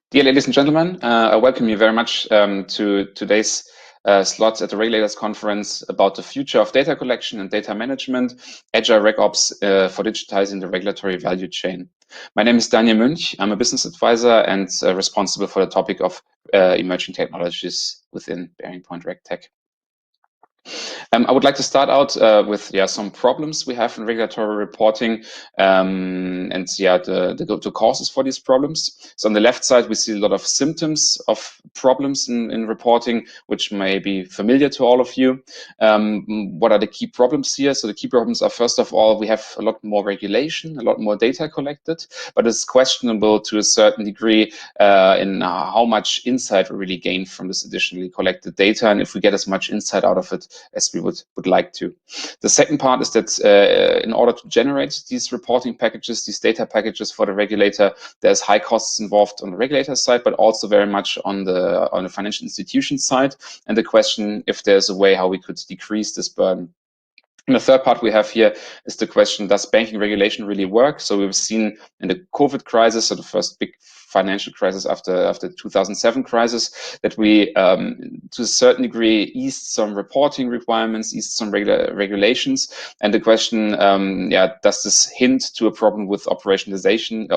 Dear ladies and gentlemen, I welcome you very much to today's slot at the Regulators Conference about the future of data collection and data management, Agile RegOps for digitizing the regulatory value chain. My name is Daniel Münch. I'm a business advisor and responsible for the topic of emerging technologies within BearingPoint RegTech. I would like to start out with some problems we have in regulatory reporting and the causes for these problems. So on the left side, we see a lot of symptoms of problems in reporting, which may be familiar to all of you. What are the key problems here? So the key problems are, first of all, we have a lot more regulation, a lot more data collected, but it's questionable to a certain degree in how much insight we really gain from this additionally collected data, and if we get as much insight out of it as we would like to. The second part is that in order to generate these reporting packages, these data packages for the regulator, there's high costs involved on the regulator side, but also very much on the financial institution side. And the question if there's a way how we could decrease this burden. And the third part we have here is the question, does banking regulation really work? So we've seen in the COVID crisis, so the first big financial crisis after the 2007 crisis, that we, to a certain degree, eased some reporting requirements, eased some regulations. And the question, does this hint to a problem with operationalization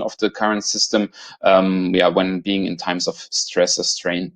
of the current system, when being in times of stress or strain?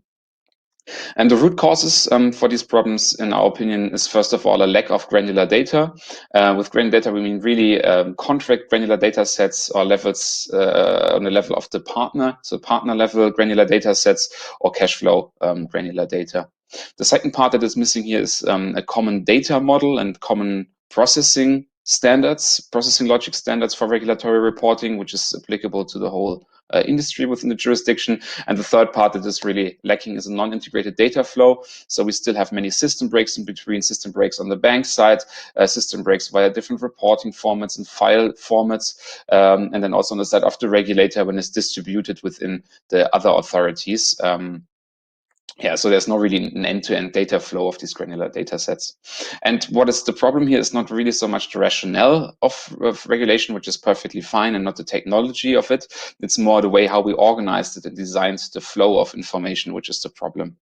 And the root causes for these problems, in our opinion, is first of all a lack of granular data. With granular data, we mean really contract granular data sets or levels on the level of the partner, so partner level granular data sets or cash flow granular data. The second part that is missing here is a common data model and common processing logic standards for regulatory reporting, which is applicable to the whole industry within the jurisdiction. And the third part that is really lacking is a non-integrated data flow. So we still have many system breaks in between, system breaks on the bank side, system breaks via different reporting formats and file formats, and then also on the side of the regulator when it's distributed within the other authorities. So there's no really an end-to-end data flow of these granular data sets. And what is the problem here is not really so much the rationale of regulation, which is perfectly fine, and not the technology of it. It's more the way how we organized it and designed the flow of information, which is the problem.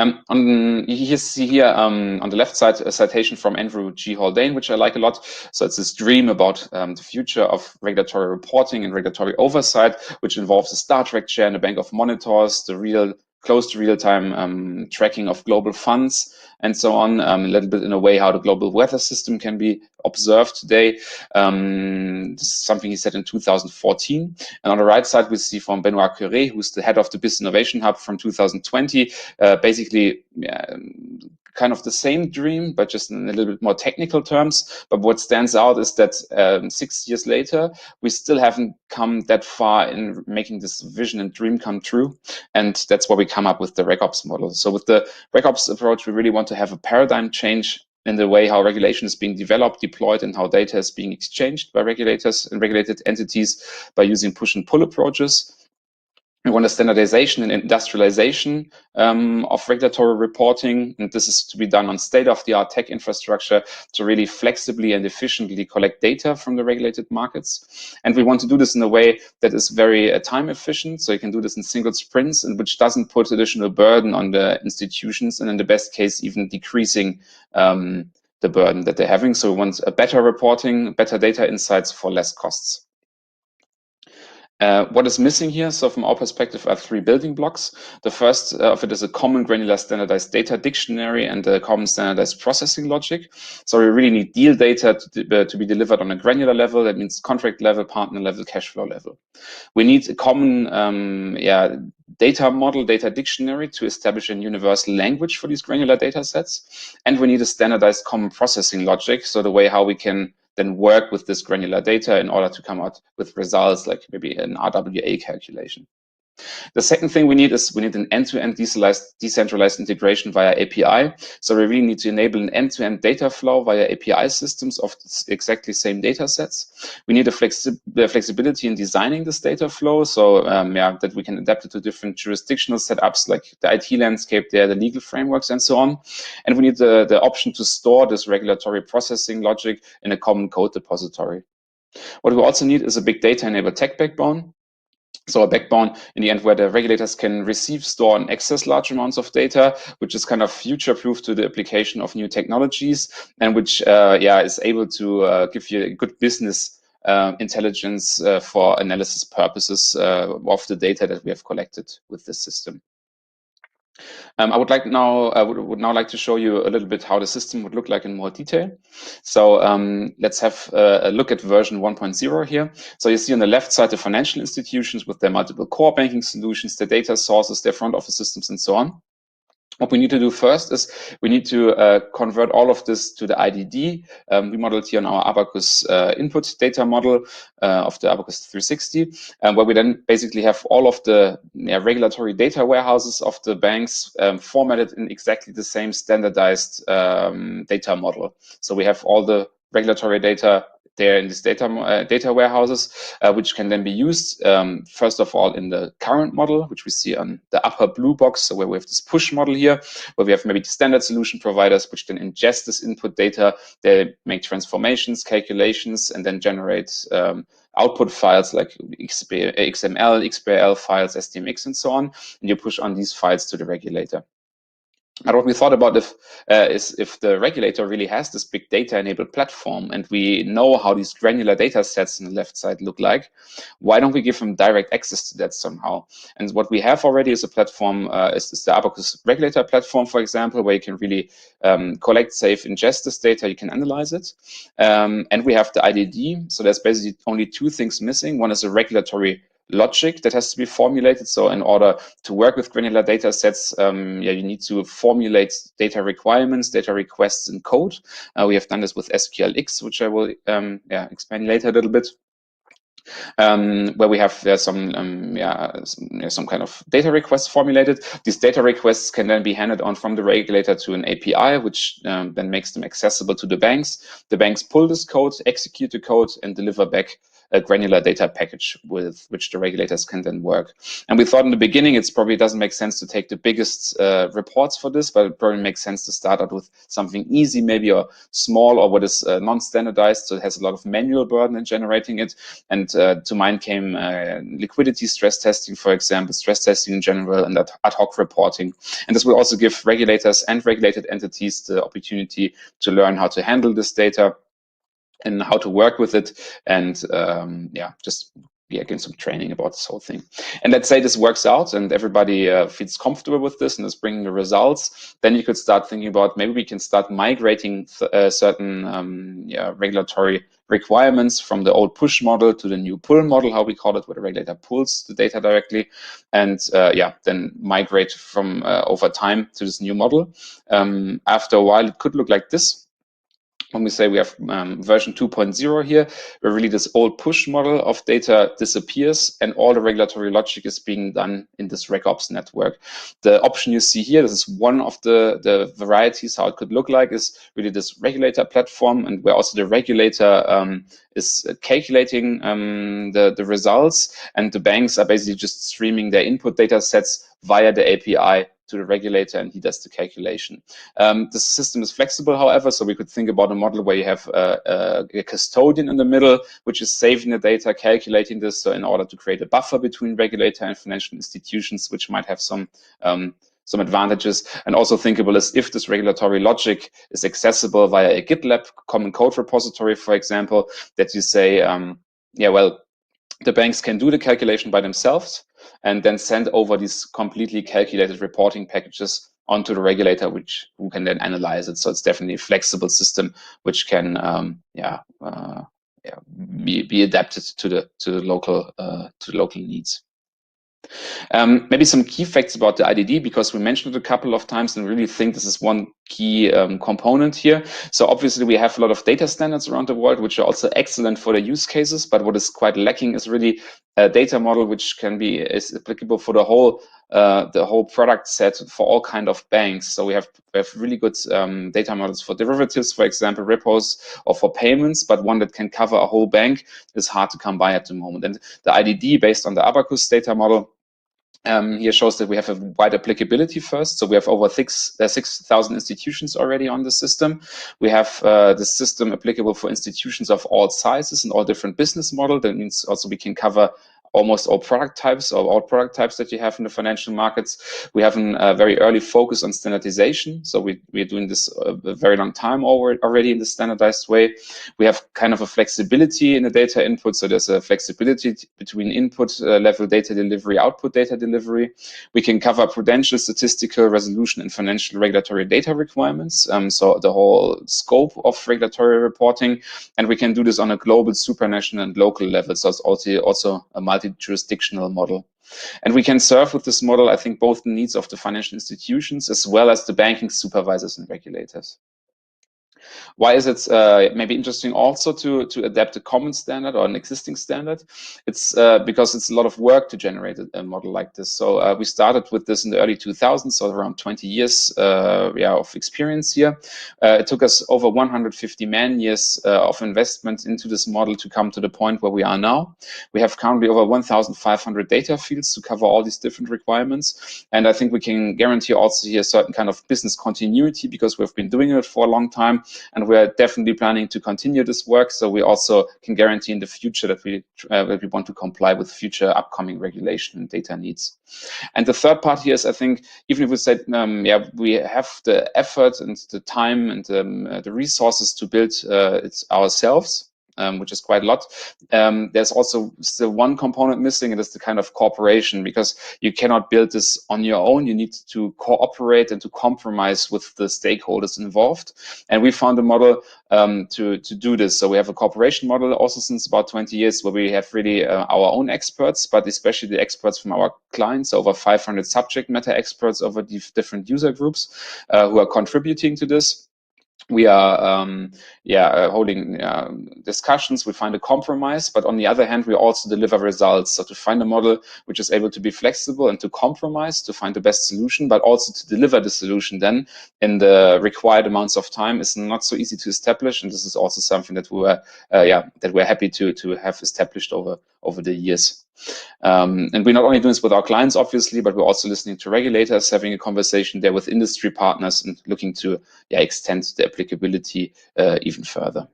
You see here on the left side a citation from Andrew G. Haldane, which I like a lot. So it's this dream about the future of regulatory reporting and regulatory oversight, which involves a Star Trek chair and a bank of monitors, close to real-time tracking of global funds, and so on, a little bit in a way how the global weather system can be observed today. This is something he said in 2014. And on the right side, we see from Benoit Curé, who's the head of the Business Innovation Hub from 2020, basically kind of the same dream, but just in a little bit more technical terms. But what stands out is that 6 years later, we still haven't come that far in making this vision and dream come true. And that's why we come up with the RegOps model. So with the RegOps approach, we really want to have a paradigm change in the way how regulation is being developed, deployed, and how data is being exchanged by regulators and regulated entities by using push and pull approaches. We want a standardization and industrialization of regulatory reporting, and this is to be done on state-of-the-art tech infrastructure to really flexibly and efficiently collect data from the regulated markets. And we want to do this in a way that is very time efficient, so you can do this in single sprints, and which doesn't put additional burden on the institutions, and in the best case, even decreasing the burden that they're having. So we want a better reporting, better data insights for less costs. What is missing here? So from our perspective are 3 building blocks. The first of it is a common granular standardized data dictionary and a common standardized processing logic. So we really need deal data to be delivered on a granular level. That means contract level, partner level, cash flow level. We need a common data model, data dictionary to establish a universal language for these granular data sets. And we need a standardized common processing logic. So the way how we can then work with this granular data in order to come out with results like maybe an RWA calculation. The second thing we need an end-to-end decentralized integration via API. So we really need to enable an end-to-end data flow via API systems of exactly same data sets. We need the flexibility in designing this data flow, so that we can adapt it to different jurisdictional setups like the IT landscape there, the legal frameworks, and so on. And we need the option to store this regulatory processing logic in a common code depository. What we also need is a big data-enabled tech backbone. So a backbone in the end where the regulators can receive, store, and access large amounts of data, which is kind of future-proof to the application of new technologies, and which is able to give you a good business intelligence for analysis purposes of the data that we have collected with this system. I would now like to show you a little bit how the system would look like in more detail. So let's have a look at version 1.0 here. So you see on the left side the financial institutions with their multiple core banking solutions, their data sources, their front office systems, and so on. What we need to do first is we need to convert all of this to the IDD. We modeled here on our Abacus input data model of the Abacus 360, where we then basically have all of the regulatory data warehouses of the banks formatted in exactly the same standardized data model. So we have all the regulatory data there in these data warehouses, which can then be used, first of all, in the current model, which we see on the upper blue box, so where we have this push model here, where we have maybe the standard solution providers, which then ingest this input data, they make transformations, calculations, and then generate output files like XML, XBRL files, STMX, and so on, and you push on these files to the regulator. But what we thought about is if the regulator really has this big data-enabled platform and we know how these granular data sets on the left side look like, why don't we give them direct access to that somehow? And what we have already is a platform, is the Abacus regulator platform, for example, where you can really collect, save, ingest this data, you can analyze it. And we have the IDD, so there's basically only two things missing. One is a regulatory logic that has to be formulated. So in order to work with granular data sets, you need to formulate data requirements, data requests in code. We have done this with SQLX, which I will explain later a little bit. Where we have some kind of data requests formulated. These data requests can then be handed on from the regulator to an API, which then makes them accessible to the banks. The banks pull this code, execute the code, and deliver back a granular data package with which the regulators can then work. And we thought in the beginning it probably doesn't make sense to take the biggest reports for this, but it probably makes sense to start out with something easy, maybe, or small, or what is non-standardized, so it has a lot of manual burden in generating it. And to mind came liquidity stress testing, for example, stress testing in general, and ad hoc reporting. And this will also give regulators and regulated entities the opportunity to learn how to handle this data and how to work with it, and getting some training about this whole thing. And let's say this works out and everybody feels comfortable with this and is bringing the results, then you could start thinking about maybe we can start migrating certain regulatory requirements from the old push model to the new pull model, how we call it, where the regulator pulls the data directly, and then migrate from over time to this new model. After a while, it could look like this. When we say we have version 2.0 here, where really this old push model of data disappears and all the regulatory logic is being done in this RegOps network. The option you see here, this is one of the varieties how it could look like, is really this regulator platform, and where also the regulator is calculating the results, and the banks are basically just streaming their input data sets via the API to the regulator, and he does the calculation. The system is flexible, however, so we could think about a model where you have a custodian in the middle, which is saving the data, calculating this, so in order to create a buffer between regulator and financial institutions, which might have some advantages. And also thinkable is if this regulatory logic is accessible via a GitLab common code repository, for example, that you say, the banks can do the calculation by themselves and then send over these completely calculated reporting packages onto the regulator, who can then analyze it. So it's definitely a flexible system which can be adapted to the local needs. Maybe some key facts about the IDD, because we mentioned it a couple of times and really think this is one key component here. So obviously we have a lot of data standards around the world, which are also excellent for the use cases, but what is quite lacking is really a data model which is applicable for the whole product set for all kind of banks. So we have really good data models for derivatives, for example, repos, or for payments, but one that can cover a whole bank is hard to come by at the moment. And the IDD, based on the Abacus data model, here shows that we have a wide applicability first. So we have over 6,000 institutions already on the system. We have the system applicable for institutions of all sizes and all different business models. That means also we can cover almost all product types or all product types that you have in the financial markets. We have a very early focus on standardization. So we're doing this a very long time already in the standardized way. We have kind of a flexibility in the data input. So there's a flexibility between input level data delivery, output data delivery. We can cover prudential, statistical, resolution, and financial regulatory data requirements. So the whole scope of regulatory reporting. And we can do this on a global, supranational, and local level. So it's also a multi-jurisdictional model. And we can serve with this model, I think, both the needs of the financial institutions as well as the banking supervisors and regulators. Why is it maybe interesting also to adapt a common standard or an existing standard? It's because it's a lot of work to generate a model like this. So we started with this in the early 2000s, so around 20 years of experience here. It took us over 150 man-years of investment into this model to come to the point where we are now. We have currently over 1,500 data fields to cover all these different requirements. And I think we can guarantee also here a certain kind of business continuity because we've been doing it for a long time. And we're definitely planning to continue this work. So we also can guarantee in the future that we want to comply with future upcoming regulation and data needs. And the third part here is, I think, even if we said, we have the effort and the time and the resources to build it ourselves, which is quite a lot. There's also still one component missing, and it's the kind of cooperation, because you cannot build this on your own. You need to cooperate and to compromise with the stakeholders involved. And we found a model to do this. So we have a cooperation model also since about 20 years where we have really our own experts, but especially the experts from our clients, over 500 subject matter experts over different user groups who are contributing to this. We are holding discussions. We find a compromise, but on the other hand, we also deliver results. So to find a model which is able to be flexible and to compromise to find the best solution, but also to deliver the solution then in the required amounts of time is not so easy to establish. And this is also something that we're happy to have established over the years. And we're not only doing this with our clients, obviously, but we're also listening to regulators, having a conversation there with industry partners and looking to extend the applicability even further.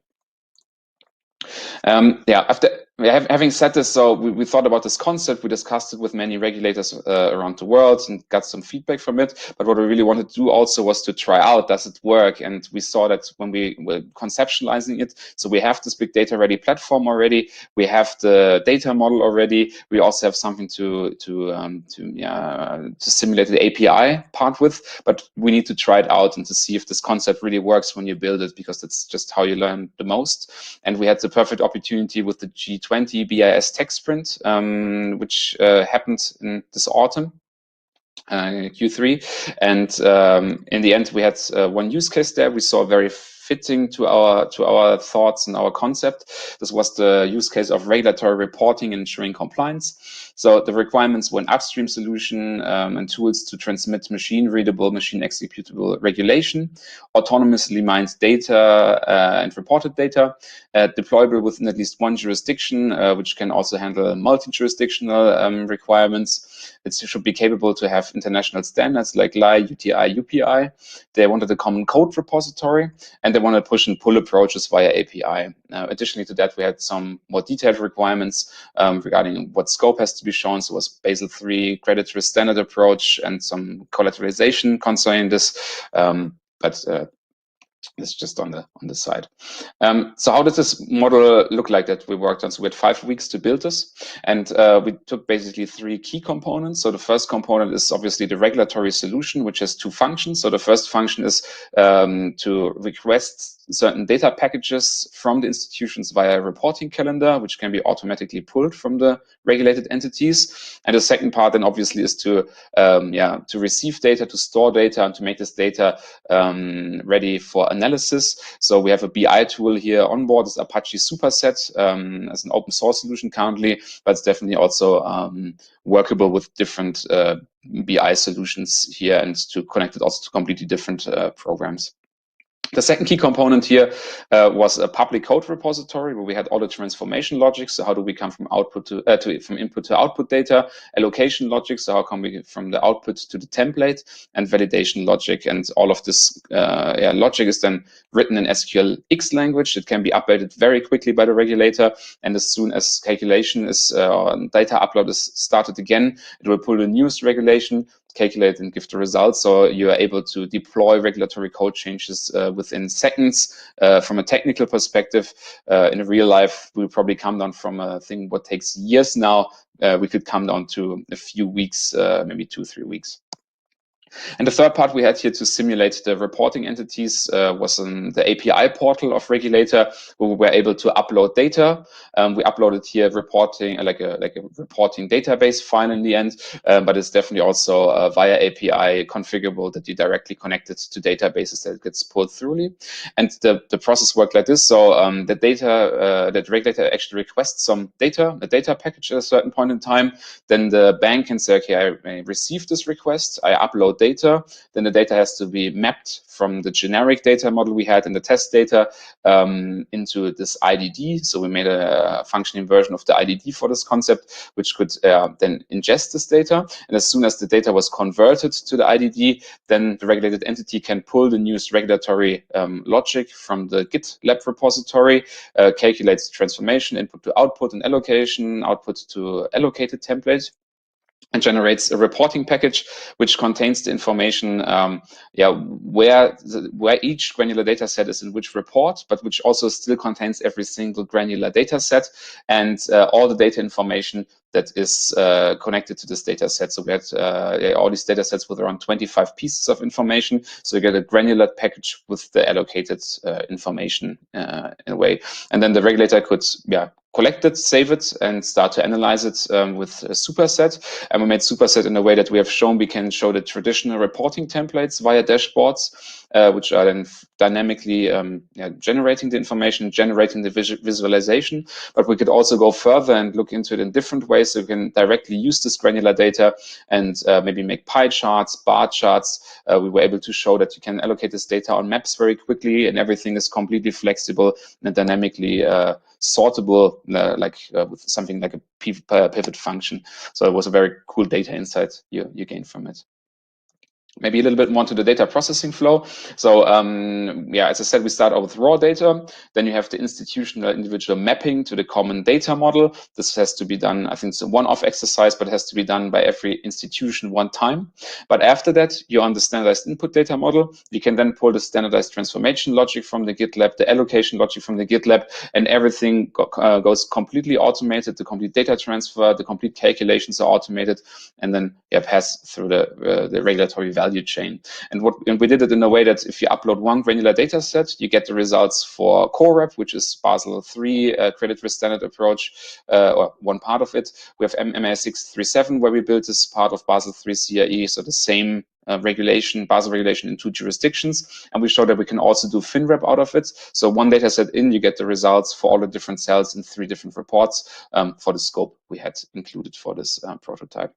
After having said this, so we thought about this concept, we discussed it with many regulators around the world and got some feedback from it. But what we really wanted to do also was to try out, does it work? And we saw that when we were conceptualizing it, so we have this big data ready platform already, we have the data model already, we also have something to simulate the API part with, but we need to try it out and to see if this concept really works when you build it, because that's just how you learn the most. And we had the perfect opportunity with the G20 BIS Tech Sprint, which happened in this autumn, Q3. And in the end, we had one use case there. We saw very fitting to our thoughts and our concept. This was the use case of regulatory reporting and ensuring compliance. So the requirements were an upstream solution and tools to transmit machine-readable, machine-executable regulation, autonomously mined data and reported data, deployable within at least one jurisdiction, which can also handle multi-jurisdictional requirements. It should be capable to have international standards like LI, UTI, UPI. They wanted a common code repository, and they wanted push and pull approaches via API. Additionally to that, we had some more detailed requirements regarding what scope has to be shown. So it was Basel III credit risk standard approach and some collateralization concerning this. It's just on the side. So how does this model look like that we worked on? So we had 5 weeks to build this, and we took basically 3 key components. So the first component is obviously the regulatory solution, which has 2 functions. So the first function is to request certain data packages from the institutions via a reporting calendar, which can be automatically pulled from the regulated entities. And the second part then obviously is to receive data, to store data, and to make this data ready for analysis. So we have a BI tool here on board, this Apache Superset as an open source solution currently, but it's definitely also workable with different BI solutions here, and to connect it also to completely different programs. The second key component here was a public code repository where we had all the transformation logic. So how do we come from output from input to output data, allocation logic. So how come we get from the output to the template, and validation logic. And all of this logic is then written in SQLX language. It can be updated very quickly by the regulator. And as soon as calculation is data upload is started again, it will pull the newest regulation, calculate and give the results. So you are able to deploy regulatory code changes within seconds. From a technical perspective, in real life, we'll probably come down from a thing what takes years now. We could come down to a few weeks, maybe 2-3 weeks. And the third part we had here to simulate the reporting entities was the API portal of regulator, where we were able to upload data. We uploaded here reporting, like a reporting database file in the end, but it's definitely also via API configurable that you directly connect it to databases that gets pulled through. And the process worked like this. So the data, that regulator actually requests some data, a data package at a certain point in time. Then the bank can say, okay, I received this request, I upload data, then the data has to be mapped from the generic data model we had in the test data into this IDD. So we made a functioning version of the IDD for this concept, which could then ingest this data. And as soon as the data was converted to the IDD, then the regulated entity can pull the newest regulatory logic from the GitLab repository, calculates transformation, input to output and allocation, output to allocated template, and generates a reporting package which contains the information where each granular data set is in which report, but which also still contains every single granular data set and all the data information that is connected to this data set. So we had all these data sets with around 25 pieces of information. So you get a granular package with the allocated information in a way. And then the regulator could collect it, save it, and start to analyze it with a superset. And we made superset in a way that we have shown we can show the traditional reporting templates via dashboards, which are then dynamically generating the information, generating the visualization. But we could also go further and look into it in different ways. So you can directly use this granular data and maybe make pie charts, bar charts. We were able to show that you can allocate this data on maps very quickly, and everything is completely flexible and dynamically sortable, with something like a pivot function. So it was a very cool data insight you gained from it. Maybe a little bit more to the data processing flow. So as I said, we start out with raw data. Then you have the institutional individual mapping to the common data model. This has to be done, I think it's a one-off exercise, but it has to be done by every institution one time. But after that, you're on the standardized input data model. You can then pull the standardized transformation logic from the GitLab, the allocation logic from the GitLab, and everything goes completely automated. The complete data transfer, the complete calculations are automated, and then pass through the regulatory value chain. And we did it in a way that if you upload one granular data set, you get the results for CoRep, which is Basel III credit risk standard approach, or one part of it. We have MA 637, where we built this part of Basel III CRE, so the same regulation, Basel regulation in 2 jurisdictions. And we show that we can also do FinRep out of it. So one data set in, you get the results for all the different cells in 3 different reports for the scope we had included for this prototype.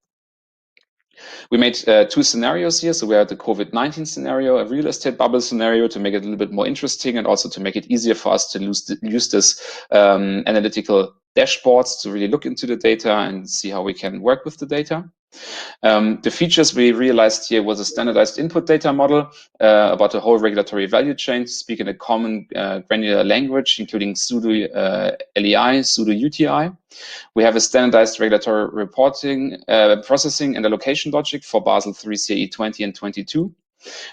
We made 2 scenarios here. So we had the COVID-19 scenario, a real estate bubble scenario, to make it a little bit more interesting and also to make it easier for us to use this analytical dashboards to really look into the data and see how we can work with the data. The features we realized here was a standardized input data model about the whole regulatory value chain to speak in a common granular language, including pseudo LEI, pseudo UTI. We have a standardized regulatory reporting, processing and allocation logic for Basel III CE 20 and 22.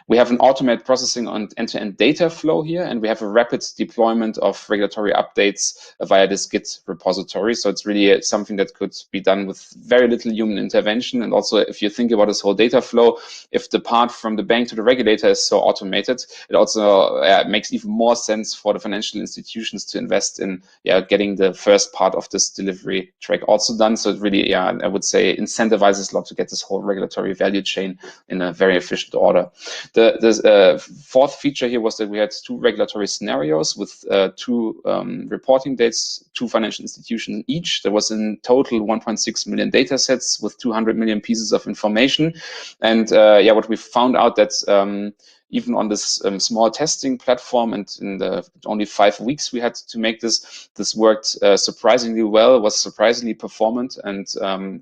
We have an automated processing on end-to-end data flow here, and we have a rapid deployment of regulatory updates via this Git repository. So it's really something that could be done with very little human intervention. And also, if you think about this whole data flow, if the part from the bank to the regulator is so automated, it also makes even more sense for the financial institutions to invest in getting the first part of this delivery track also done. So it really, I would say, incentivizes a lot to get this whole regulatory value chain in a very efficient order. The fourth feature here was that we had 2 regulatory scenarios with 2 reporting dates, 2 financial institutions each. There was in total 1.6 million data sets with 200 million pieces of information. And what we found out that even on this small testing platform, and in the only 5 weeks we had to make this worked surprisingly well, was surprisingly performant, and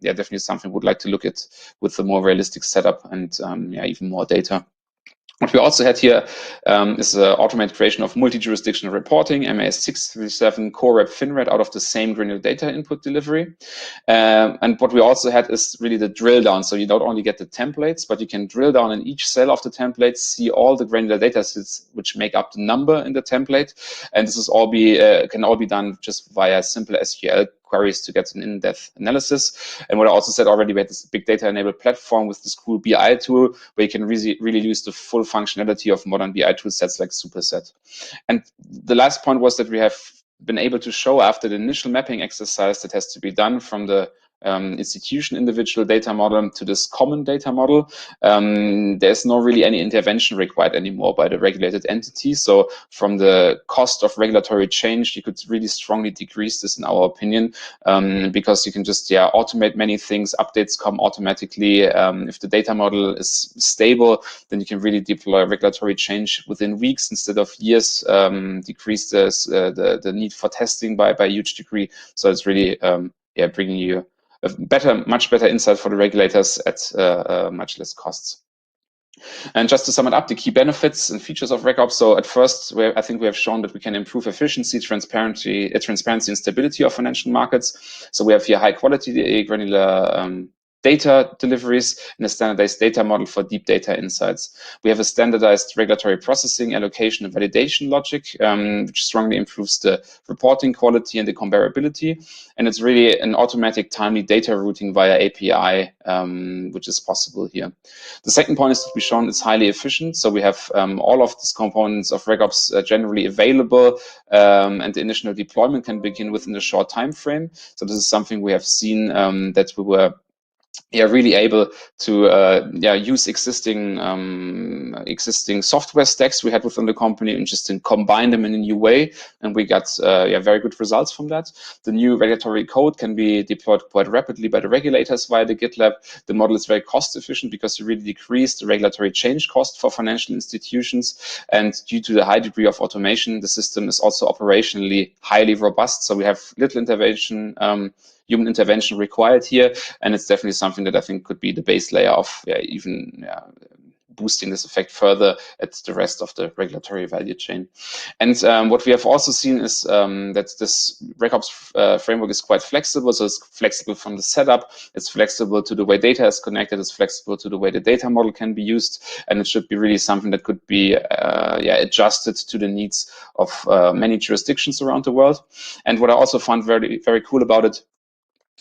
yeah, definitely something we would like to look at with the more realistic setup and yeah, even more data. What we also had here is automated creation of multi-jurisdictional reporting, MAS 637 core rep FinRed out of the same granular data input delivery. And what we also had is really the drill down. So you not only get the templates, but you can drill down in each cell of the template, see all the granular data sets which make up the number in the template. And this is all can all be done just via simple SQL queries to get an in-depth analysis. And what I also said already, we had this big data enabled platform with this cool BI tool where you can really use the full functionality of modern BI tool sets like Superset. And the last point was that we have been able to show after the initial mapping exercise that has to be done from the institution individual data model to this common data model, there's no really any intervention required anymore by the regulated entity. So from the cost of regulatory change, you could really strongly decrease this in our opinion, because you can just automate many things. Updates come automatically. If the data model is stable, then you can really deploy regulatory change within weeks instead of years, decrease the need for testing by a huge degree. So it's really bringing you a much better insight for the regulators at much less costs. And just to sum it up, the key benefits and features of RegOps. So at first, I think we have shown that we can improve efficiency, transparency, and stability of financial markets. So we have here high quality, granular data deliveries and a standardized data model for deep data insights. We have a standardized regulatory processing, allocation, and validation logic, which strongly improves the reporting quality and the comparability. And it's really an automatic, timely data routing via API, which is possible here. The second point is that we've shown it's highly efficient. So we have all of these components of RegOps generally available, and the initial deployment can begin within a short time frame. So this is something we have seen that we were really able to use existing software stacks we had within the company and just combine them in a new way, and we got very good results from that. The new regulatory code can be deployed quite rapidly by the regulators via the GitLab. The model is very cost efficient because you really decrease the regulatory change cost for financial institutions, and due to the high degree of automation, the system is also operationally highly robust. So we have little human intervention required here, and it's definitely something that I think could be the base layer of even boosting this effect further at the rest of the regulatory value chain. And what we have also seen is that this RegOps framework is quite flexible. So it's flexible from the setup, it's flexible to the way data is connected, it's flexible to the way the data model can be used, and it should be really something that could be adjusted to the needs of many jurisdictions around the world. And what I also found very, very cool about it,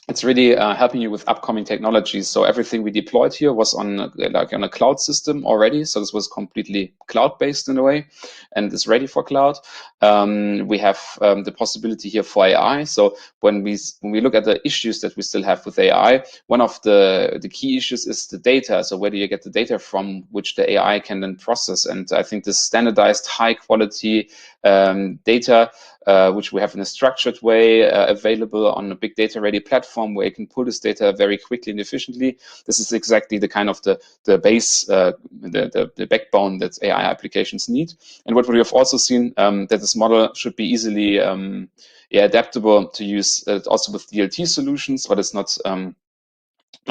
it's really helping you with upcoming technologies. So everything we deployed here was on a cloud system already. So this was completely cloud-based in a way, and is ready for cloud. We have the possibility here for AI. So when we look at the issues that we still have with AI, one of the key issues is the data. So where do you get the data from which the AI can then process? And I think this standardized high quality data, which we have in a structured way available on a big data ready platform where you can pull this data very quickly and efficiently. This is exactly the kind of the base, the backbone that AI applications need. And what we have also seen that this model should be easily adaptable to use also with DLT solutions, but it's not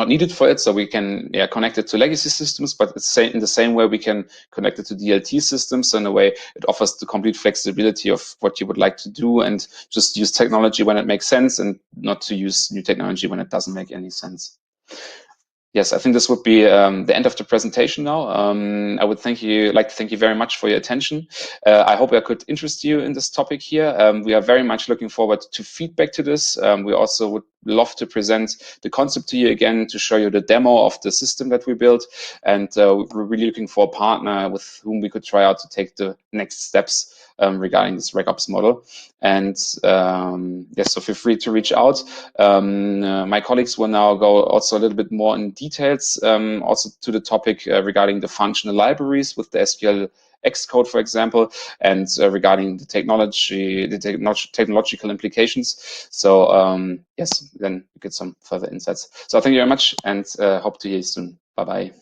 needed for it. So we can connect it to legacy systems, but it's in the same way we can connect it to DLT systems. So in a way, it offers the complete flexibility of what you would like to do, and just use technology when it makes sense and not to use new technology when it doesn't make any sense. Yes, I think this would be the end of the presentation now. I would like to thank you very much for your attention. I hope I could interest you in this topic here. We are very much looking forward to feedback to this. We also would love to present the concept to you again, to show you the demo of the system that we built. And we're really looking for a partner with whom we could try out to take the next steps regarding this RegOps model. And yes, so feel free to reach out. My colleagues will now go also a little bit more in details, also to the topic regarding the functional libraries with the SQL Xcode, for example, and regarding the technological implications. So yes, then you get some further insights. So thank you very much, and hope to hear you soon. Bye-bye.